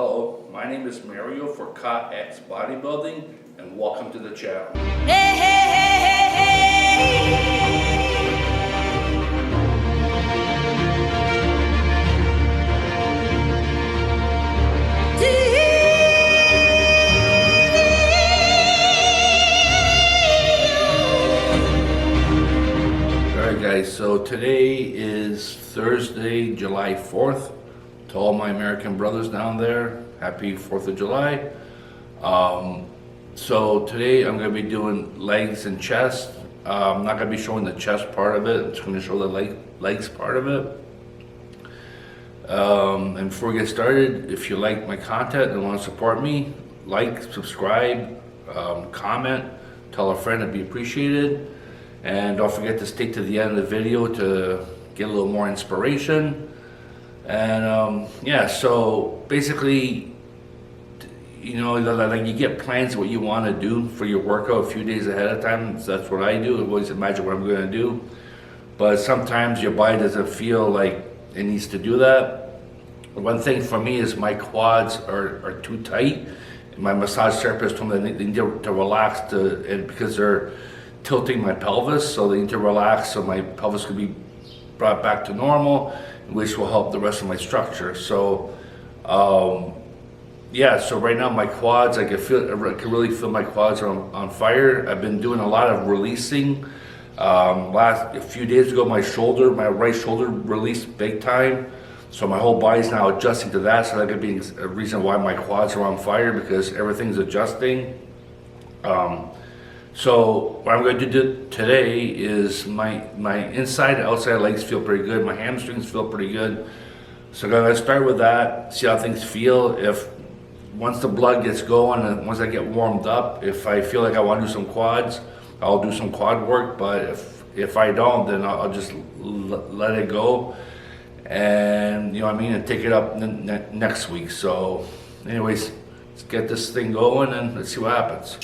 Hello, my name is Mario for Cot X Bodybuilding, and welcome to the channel. Hey, hey, hey, hey, Alright guys, so today is Thursday, July 4th. To all my American brothers down there, happy 4th of July. So today I'm going to be doing legs and chest. I'm not going to be showing the chest part of it, I'm just going to show the legs part of it. And before we get started, if you like my content and want to support me, like, subscribe, comment, tell a friend, it'd be appreciated. And don't forget to stick to the end of the video to get a little more inspiration. And yeah, so basically, you know, like you get plans of what you want to do for your workout a few days ahead of time. So that's what I do. I always imagine what I'm going to do. But sometimes your body doesn't feel like it needs to do that. One thing for me is my quads are too tight. My massage therapist told me they need to relax and because they're tilting my pelvis, so they need to relax so my pelvis can be brought back to normal, which will help the rest of my structure. So yeah, so right now my quads, I can really feel my quads are on fire. I've been doing a lot of releasing. A few days ago, my right shoulder released big time. So my whole body's now adjusting to that. So that could be a reason why my quads are on fire, because everything's adjusting. So what I'm going to do today is my inside and outside legs feel pretty good. My hamstrings feel pretty good. So I'm going to start with that, see how things feel. Once the blood gets going and once I get warmed up, if I feel like I want to do some quads, I'll do some quad work. But if I don't, then I'll just let it go. And you know what I mean, and take it up next week. So anyways, let's get this thing going and let's see what happens.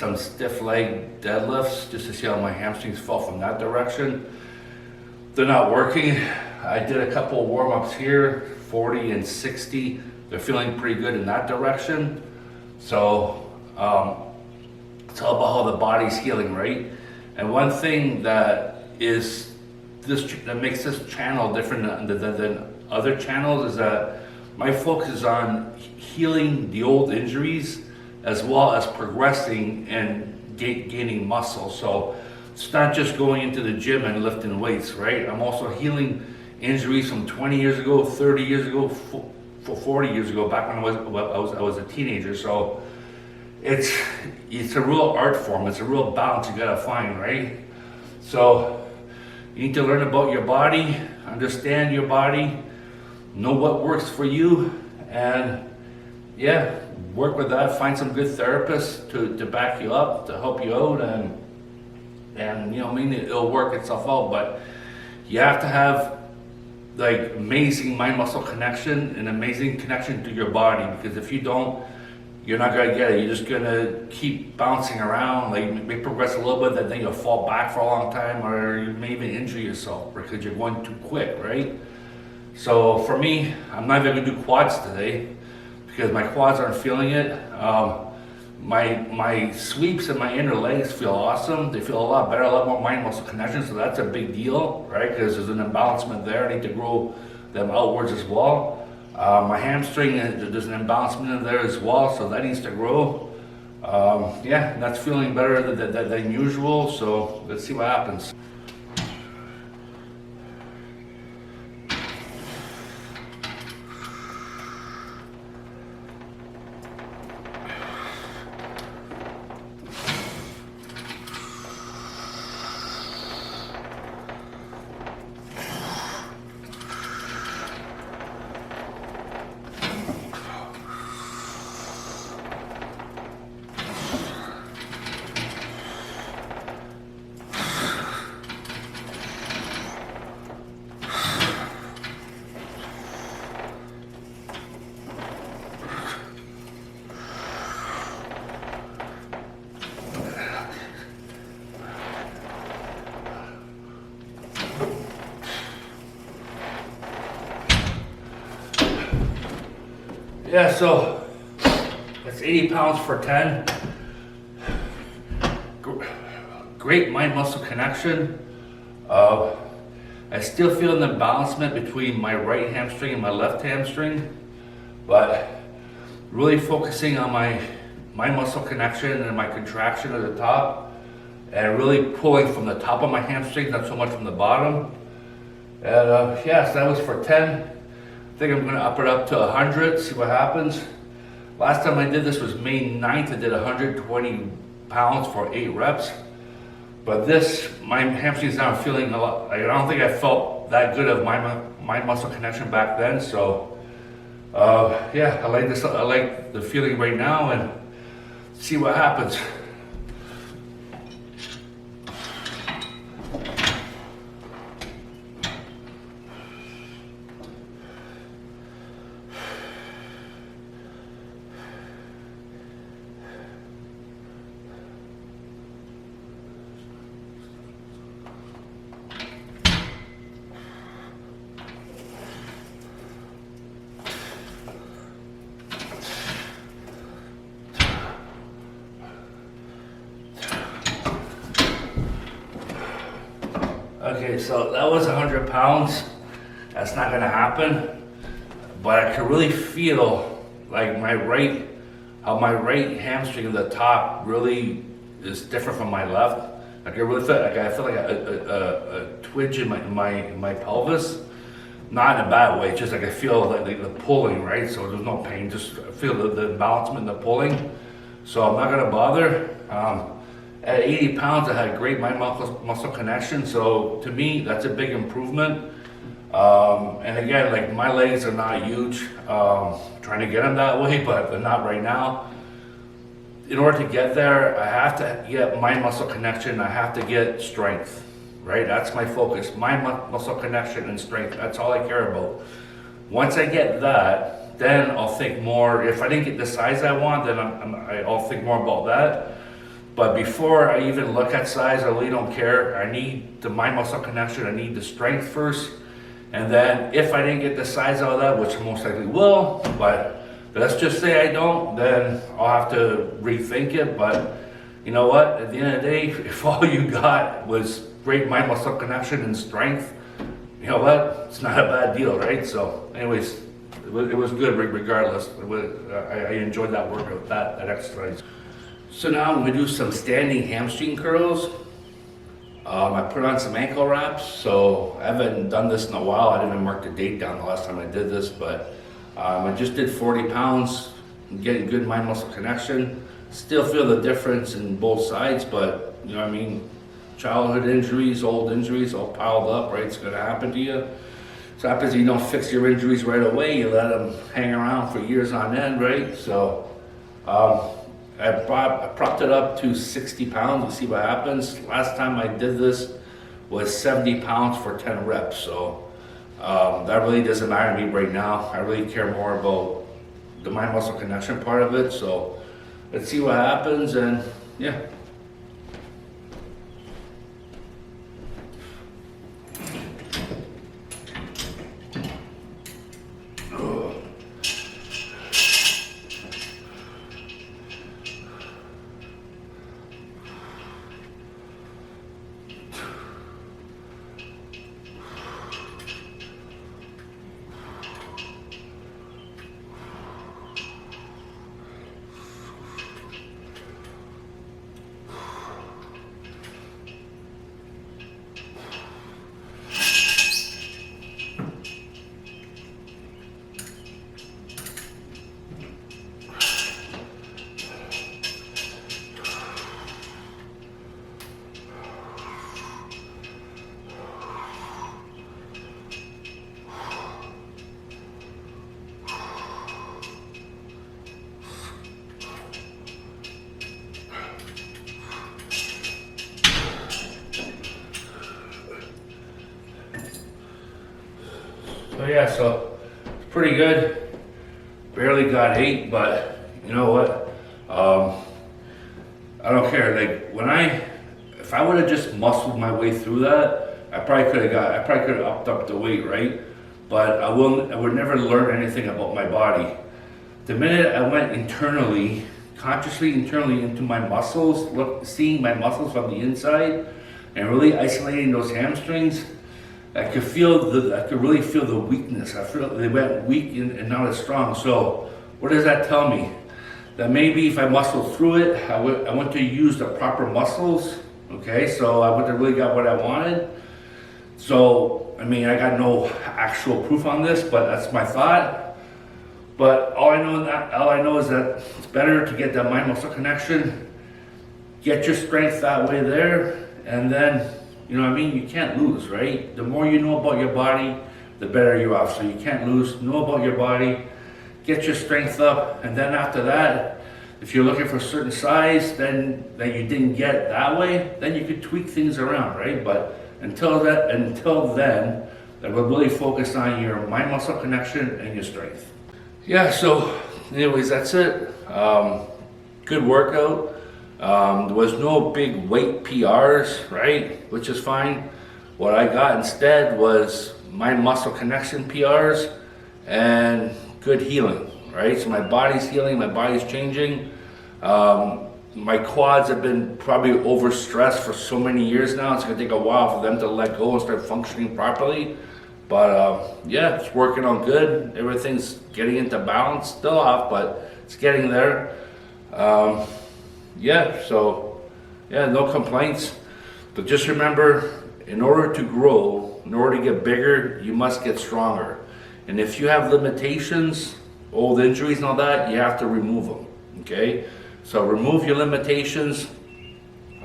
some stiff leg deadlifts just to see how my hamstrings felt from that direction. They're not working. I did a couple warm-ups here, 40 and 60. They're feeling pretty good in that direction. So it's all about how the body's healing, right? And one thing that is that makes this channel different than other channels is that my focus is on healing the old injuries as well as progressing and gaining muscle. So it's not just going into the gym and lifting weights, right? I'm also healing injuries from 20 years ago, 30 years ago, 40 years ago, back when I was a teenager. So it's a real art form. It's a real balance you gotta find, right? So you need to learn about your body, understand your body, know what works for you, and yeah, work with that. Find some good therapists to back you up, to help you out, and you know, I mean, it'll work itself out. But you have to have like amazing mind-muscle connection, an amazing connection to your body, because if you don't, you're not gonna get it. You're just gonna keep bouncing around. Like, you may progress a little bit, and then you'll fall back for a long time, or you may even injure yourself because you're going too quick, right? So for me, I'm not even gonna do quads today because my quads aren't feeling it. My sweeps and my inner legs feel awesome. They feel a lot better, a lot more mind-muscle connection, so that's a big deal, right? Because there's an imbalancement there. I need to grow them outwards as well. My hamstring, there's an imbalancement in there as well, so that needs to grow. Yeah, that's feeling better than usual, so let's see what happens. Yeah, so that's 80 pounds for 10. Great mind-muscle connection. I still feel an imbalancement between my right hamstring and my left hamstring, but really focusing on my muscle connection and my contraction at the top, and really pulling from the top of my hamstring, not so much from the bottom. And yes, that was for 10. I think I'm gonna up it up to 100, see what happens. Last time I did this was May 9th. I did 120 pounds for 8 reps. But this, my hamstrings now are feeling a lot. I don't think I felt that good of my muscle connection back then. So yeah, I like this. I like the feeling right now, and see what happens. Okay, so that was 100 pounds. That's not gonna happen. But I can really feel like how my right hamstring at the top really is different from my left. Like I really feel like a twinge in my pelvis. Not in a bad way, just like I feel like the pulling, right? So there's no pain, just feel the balancement, the pulling. So I'm not gonna bother. At 80 pounds, I had great mind-muscle connection. So to me, that's a big improvement. And again, like my legs are not huge. Trying to get them that way, but they're not right now. In order to get there, I have to get mind-muscle connection. I have to get strength, right? That's my focus. Mind-muscle connection and strength. That's all I care about. Once I get that, then I'll think more. If I didn't get the size I want, then I'll think more about that. But before I even look at size, I really don't care. I need the mind muscle connection, I need the strength first. And then if I didn't get the size out of that, which I most likely will, but let's just say I don't, then I'll have to rethink it. But you know what? At the end of the day, if all you got was great mind muscle connection and strength, you know what? It's not a bad deal, right? So anyways, it was good regardless. I enjoyed that workout, that exercise. So now I'm gonna do some standing hamstring curls. I put on some ankle wraps, so I haven't done this in a while. I didn't even mark the date down the last time I did this, but I just did 40 pounds, getting good mind muscle connection. Still feel the difference in both sides, but you know what I mean? Childhood injuries, old injuries all piled up, right? It's gonna happen to you. So happens you don't fix your injuries right away, you let them hang around for years on end, right? So I propped it up to 60 pounds, we'll see what happens. Last time I did this was 70 pounds for 10 reps, so that really doesn't matter to me right now. I really care more about the mind muscle connection part of it, so let's see what happens, and yeah. So yeah, so it's pretty good. Barely got 8, but you know what? I don't care. Like if I would have just muscled my way through that, I probably could have upped up the weight, right? But I would never learn anything about my body. The minute I went consciously internally into my muscles, seeing my muscles from the inside, and really isolating those hamstrings, I could really feel the weakness. I feel they went weak and not as strong. So what does that tell me? That maybe if I muscled through it, I went to use the proper muscles. Okay, so I wouldn't have really got what I wanted. So I mean, I got no actual proof on this, but that's my thought. But all I know is that it's better to get that mind muscle connection, get your strength that way there, and then, you know what I mean? You can't lose, right? The more you know about your body, the better you are. So you can't lose. Know about your body, get your strength up, and then after that, if you're looking for a certain size, then that you didn't get that way, then you could tweak things around, right? But until then, that we're really focused on your mind muscle connection and your strength. Yeah. So, anyways, that's it. Good workout. There was no big weight PRs, right? Which is fine. What I got instead was mind muscle connection PRs and good healing, right? So my body's healing, my body's changing. My quads have been probably overstressed for so many years now. It's gonna take a while for them to let go and start functioning properly. But yeah, it's working out good. Everything's getting into balance, still off, but it's getting there. Yeah, so yeah, no complaints. But just remember, in order to grow, in order to get bigger, you must get stronger. And if you have limitations, old injuries and all that, you have to remove them, okay? So remove your limitations,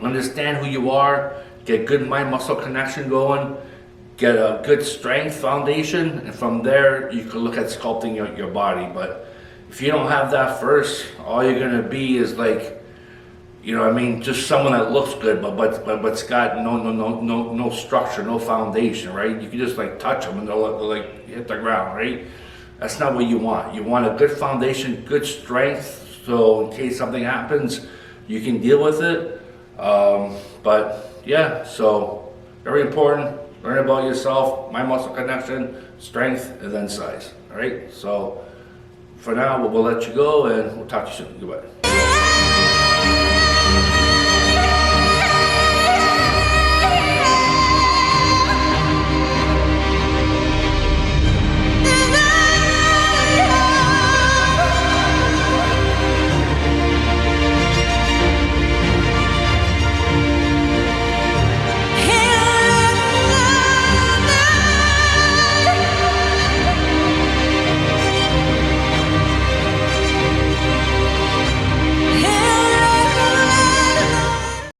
understand who you are, get good mind muscle connection going, get a good strength foundation, and from there you can look at sculpting your body. But if you don't have that first, all you're gonna be is like, you know what I mean, just someone that looks good, but's got no structure, no foundation, right? You can just like touch them and they'll like hit the ground, right? That's not what you want. You want a good foundation, good strength, so in case something happens, you can deal with it. But yeah, so very important. Learn about yourself, mind muscle connection, strength, and then size. All right. So for now, we'll let you go, and we'll talk to you soon. Goodbye.